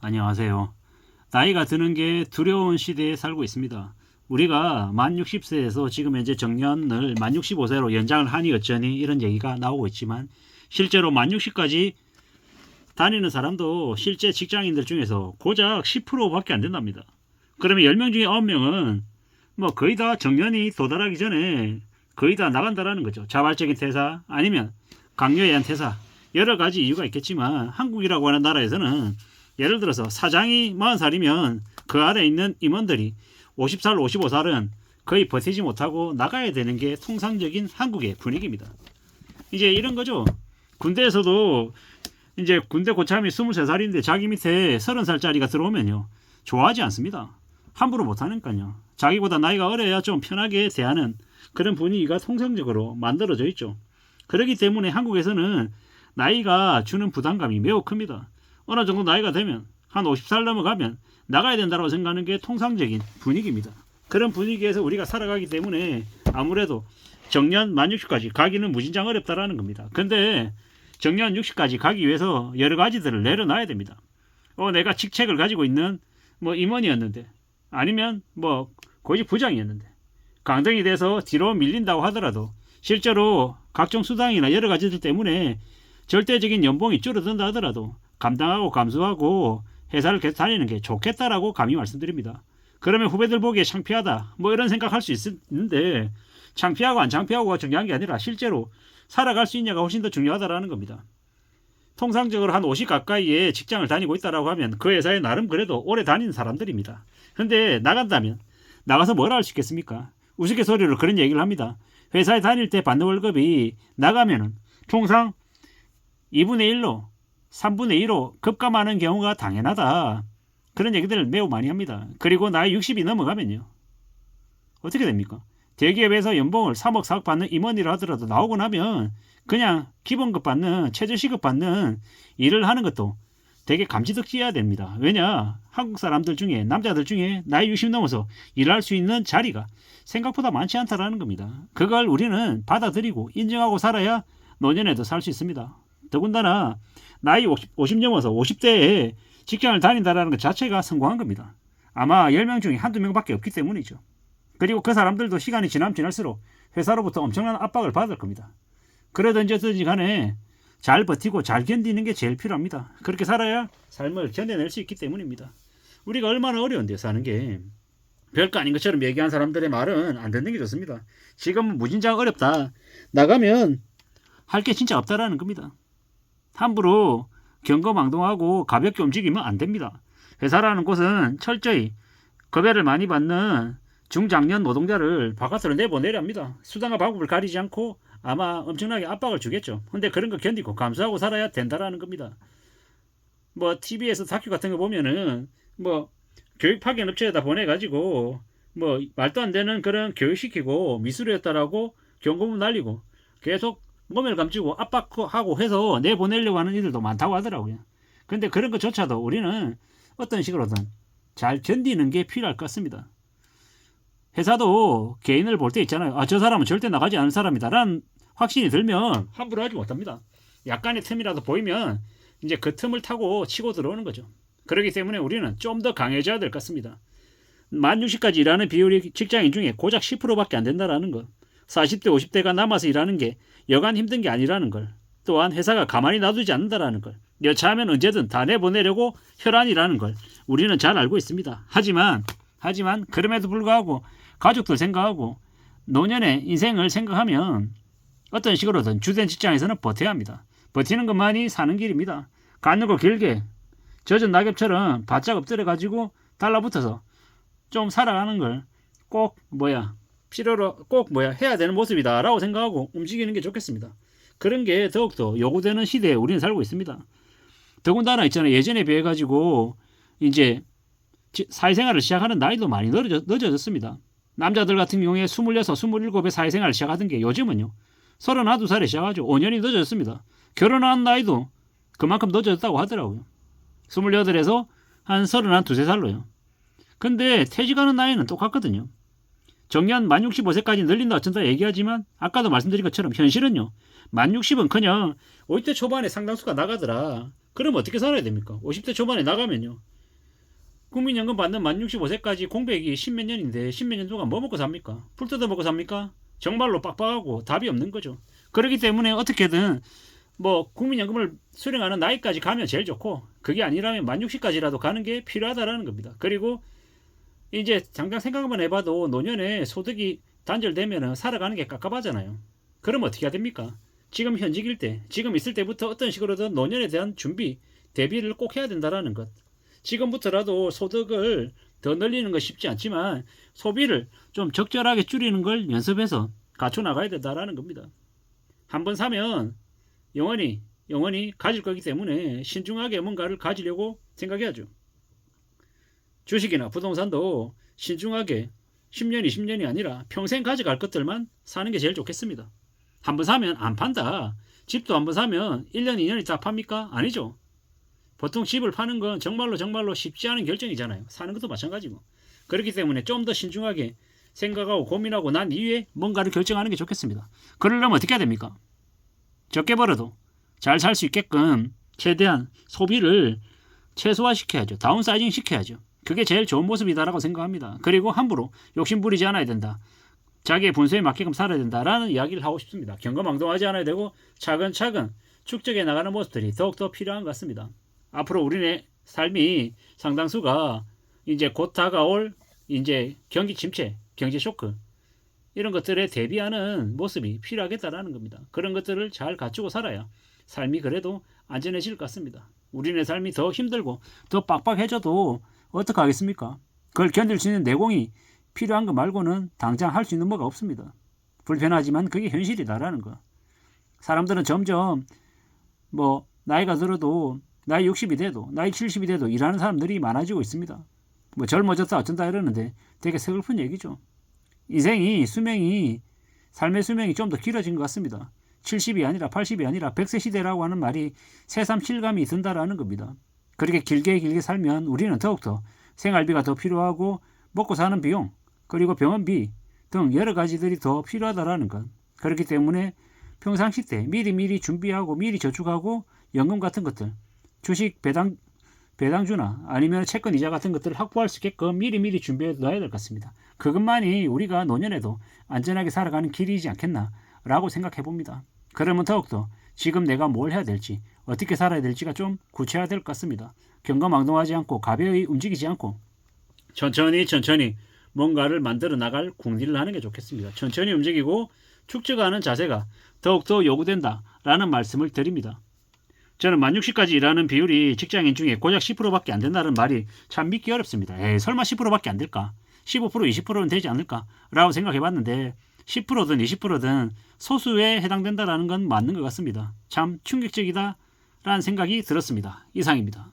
안녕하세요. 나이가 드는 게 두려운 시대에 살고 있습니다. 우리가 만 60세에서 지금 현재 정년을 만 65세로 연장을 하니 어쩌니 이런 얘기가 나오고 있지만 실제로 만 60까지 다니는 사람도 실제 직장인들 중에서 고작 10%밖에 안 된답니다. 그러면 10명 중에 9명은 뭐 거의 다 정년이 도달하기 전에 거의 다 나간다라는 거죠. 자발적인 퇴사 아니면 강요에 의한 퇴사, 여러 가지 이유가 있겠지만 한국이라고 하는 나라에서는 예를 들어서 사장이 40살이면 그 아래 있는 임원들이 50살, 55살은 거의 버티지 못하고 나가야 되는 게 통상적인 한국의 분위기입니다. 이제 이런 거죠. 군대에서도 이제 군대 고참이 23살인데 자기 밑에 30살짜리가 들어오면요, 좋아하지 않습니다. 함부로 못하니까요. 자기보다 나이가 어려야 좀 편하게 대하는 그런 분위기가 통상적으로 만들어져 있죠. 그렇기 때문에 한국에서는 나이가 주는 부담감이 매우 큽니다. 어느 정도 나이가 되면 한 50살 넘어가면 나가야 된다고 생각하는 게 통상적인 분위기입니다. 그런 분위기에서 우리가 살아가기 때문에 아무래도 정년 만 60까지 가기는 무진장 어렵다라는 겁니다. 근데 정년 60까지 가기 위해서 여러 가지들을 내려놔야 됩니다. 내가 직책을 가지고 있는 임원이었는데, 아니면 고위 부장이었는데 강등이 돼서 뒤로 밀린다고 하더라도 실제로 각종 수당이나 여러 가지들 때문에 절대적인 연봉이 줄어든다 하더라도 감당하고 감수하고 회사를 계속 다니는 게 좋겠다라고 감히 말씀드립니다. 그러면 후배들 보기에 창피하다 이런 생각할 수 있는데, 창피하고 안 창피하고가 중요한 게 아니라 실제로 살아갈 수 있냐가 훨씬 더 중요하다라는 겁니다. 통상적으로 한 50 가까이의 직장을 다니고 있다라고 하면 그 회사에 나름 그래도 오래 다니는 사람들입니다. 근데 나간다면 나가서 뭘 할 수 있겠습니까? 우스갯소리로 그런 얘기를 합니다. 회사에 다닐 때 받는 월급이 나가면은 통상 2분의 1로 3분의 2로 급감하는 경우가 당연하다. 그런 얘기들을 매우 많이 합니다. 그리고 나이 60이 넘어가면요, 어떻게 됩니까? 대기업에서 연봉을 3억 4억 받는 임원이라 하더라도 나오고 나면 그냥 기본급 받는, 최저시급 받는 일을 하는 것도 되게 감지덕지해야 됩니다. 왜냐? 한국 사람들 중에, 남자들 중에 나이 60 넘어서 일할 수 있는 자리가 생각보다 많지 않다라는 겁니다. 그걸 우리는 받아들이고 인정하고 살아야 노년에도 살 수 있습니다. 더군다나 나이 50 넘어서 50대에 직장을 다닌다는 것 자체가 성공한 겁니다. 아마 10명 중에 한두 명밖에 없기 때문이죠. 그리고 그 사람들도 시간이 지날수록 회사로부터 엄청난 압박을 받을 겁니다. 그러든지 어든지 간에 잘 버티고 잘 견디는 게 제일 필요합니다. 그렇게 살아야 삶을 견뎌낼 수 있기 때문입니다. 우리가 얼마나 어려운데요, 사는 게. 별거 아닌 것처럼 얘기한 사람들의 말은 안 듣는 게 좋습니다. 지금은 무진장 어렵다. 나가면 할 게 진짜 없다라는 겁니다. 함부로 경거망동하고 가볍게 움직이면 안 됩니다. 회사라는 곳은 철저히 급여를 많이 받는 중장년 노동자를 바깥으로 내보내려 합니다. 수단과 방법을 가리지 않고 아마 엄청나게 압박을 주겠죠. 근데 그런 거 견디고 감수하고 살아야 된다라는 겁니다. TV에서 다큐 같은 거 보면은 교육 파견 업체에다 보내가지고 말도 안 되는 그런 교육시키고 미수료였다라고 경고문 날리고 계속 몸을 감추고 압박하고 해서 내보내려고 하는 이들도 많다고 하더라고요. 근데 그런 것조차도 우리는 어떤 식으로든 잘 견디는 게 필요할 것 같습니다. 회사도 개인을 볼 때 있잖아요. 저 사람은 절대 나가지 않을 사람이다 라는 확신이 들면 함부로 하지 못합니다. 약간의 틈이라도 보이면 이제 그 틈을 타고 치고 들어오는 거죠. 그렇기 때문에 우리는 좀 더 강해져야 될 것 같습니다. 만 60까지 일하는 비율이 직장인 중에 고작 10%밖에 안 된다는 것. 40대 50대가 남아서 일하는 게 여간 힘든 게 아니라는 걸. 또한 회사가 가만히 놔두지 않는다는 걸. 여차하면 언제든 다 내보내려고 혈안이라는 걸 우리는 잘 알고 있습니다. 하지만 그럼에도 불구하고 가족들 생각하고 노년의 인생을 생각하면 어떤 식으로든 주된 직장에서는 버텨야 합니다. 버티는 것만이 사는 길입니다. 가는 거 길게 젖은 낙엽처럼 바짝 엎드려가지고 달라붙어서 좀 살아가는 걸 꼭 필요로 꼭 해야 되는 모습이다 라고 생각하고 움직이는 게 좋겠습니다. 그런 게 더욱더 요구되는 시대에 우리는 살고 있습니다. 더군다나 있잖아요. 예전에 비해 가지고 이제 사회생활을 시작하는 나이도 많이 늦어졌습니다. 남자들 같은 경우에 26, 27에 사회생활을 시작하던 게 요즘은요 32살에 시작하죠. 5년이 늦어졌습니다. 결혼한 나이도 그만큼 늦어졌다고 하더라고요. 28에서 한 31, 2살로요. 근데 퇴직하는 나이는 똑같거든요. 정년 만 65세까지 늘린다 어쩐다 얘기하지만 아까도 말씀드린 것처럼 현실은요 만 60은 그냥 50대 초반에 상당수가 나가더라. 그럼 어떻게 살아야 됩니까? 50대 초반에 나가면요. 국민연금 받는 만 65세까지 공백이 10몇 년인데 10몇 년 동안 뭐 먹고 삽니까? 풀 뜯어 먹고 삽니까? 정말로 빡빡하고 답이 없는 거죠. 그렇기 때문에 어떻게든 뭐 국민연금을 수령하는 나이까지 가면 제일 좋고, 그게 아니라면 만 60까지라도 가는 게 필요하다라는 겁니다. 그리고 이제 당장 생각 한번 해봐도 노년에 소득이 단절되면 살아가는 게 깝깝하잖아요. 그럼 어떻게 해야 됩니까? 지금 현직일 때, 지금 있을 때부터 어떤 식으로든 노년에 대한 준비, 대비를 꼭 해야 된다라는 것. 지금부터라도 소득을 더 늘리는 건 쉽지 않지만 소비를 좀 적절하게 줄이는 걸 연습해서 갖춰 나가야 된다라는 겁니다. 한번 사면 영원히 가질 거기 때문에 신중하게 뭔가를 가지려고 생각해야죠. 주식이나 부동산도 신중하게 10년, 20년이 아니라 평생 가져갈 것들만 사는 게 제일 좋겠습니다. 한번 사면 안 판다. 집도 한번 사면 1년, 2년이 다 팝니까? 아니죠. 보통 집을 파는 건 정말로 쉽지 않은 결정이잖아요. 사는 것도 마찬가지고. 그렇기 때문에 좀 더 신중하게 생각하고 고민하고 난 이후에 뭔가를 결정하는 게 좋겠습니다. 그러려면 어떻게 해야 됩니까? 적게 벌어도 잘 살 수 있게끔 최대한 소비를 최소화시켜야죠. 다운사이징 시켜야죠. 그게 제일 좋은 모습이다라고 생각합니다. 그리고 함부로 욕심 부리지 않아야 된다. 자기의 분수에 맞게끔 살아야 된다라는 이야기를 하고 싶습니다. 경거망동하지 않아야 되고 차근차근 축적해 나가는 모습들이 더욱더 필요한 것 같습니다. 앞으로 우리네 삶이 상당수가 이제 곧 다가올 이제 경기 침체, 경제 쇼크 이런 것들에 대비하는 모습이 필요하겠다라는 겁니다. 그런 것들을 잘 갖추고 살아야 삶이 그래도 안전해질 것 같습니다. 우리네 삶이 더 힘들고 더 빡빡해져도 어떡하겠습니까? 그걸 견딜 수 있는 내공이 필요한 거 말고는 당장 할 수 있는 뭐가 없습니다. 불편하지만 그게 현실이다라는 거. 사람들은 점점 뭐 나이가 들어도 나이 60이 돼도 나이 70이 돼도 일하는 사람들이 많아지고 있습니다. 뭐 젊어졌다 어쩐다 이러는데 되게 슬픈 얘기죠. 인생이 삶의 수명이 좀 더 길어진 것 같습니다. 70이 아니라 80이 아니라 100세 시대라고 하는 말이 새삼 실감이 든다라는 겁니다. 그렇게 길게 살면 우리는 더욱더 생활비가 더 필요하고 먹고 사는 비용 그리고 병원비 등 여러 가지들이 더 필요하다라는 것. 그렇기 때문에 평상시 때 미리 준비하고 미리 저축하고 연금 같은 것들 주식 배당주나 아니면 채권 이자 같은 것들을 확보할 수 있게끔 미리 준비해 놔야 될 것 같습니다. 그것만이 우리가 노년에도 안전하게 살아가는 길이지 않겠나라고 생각해 봅니다. 그러면 더욱더 지금 내가 뭘 해야 될지 어떻게 살아야 될지가 좀 구체화될 것 같습니다. 경거망동하지 않고 가벼이 움직이지 않고 천천히 뭔가를 만들어 나갈 궁리를 하는 게 좋겠습니다. 천천히 움직이고 축적하는 자세가 더욱더 요구된다라는 말씀을 드립니다. 저는 만 60까지 일하는 비율이 직장인 중에 고작 10%밖에 안 된다는 말이 참 믿기 어렵습니다. 설마 10%밖에 안 될까? 15%, 20%는 되지 않을까? 라고 생각해 봤는데 10%든 20%든 소수에 해당된다는 건 맞는 것 같습니다. 참 충격적이다라는 생각이 들었습니다. 이상입니다.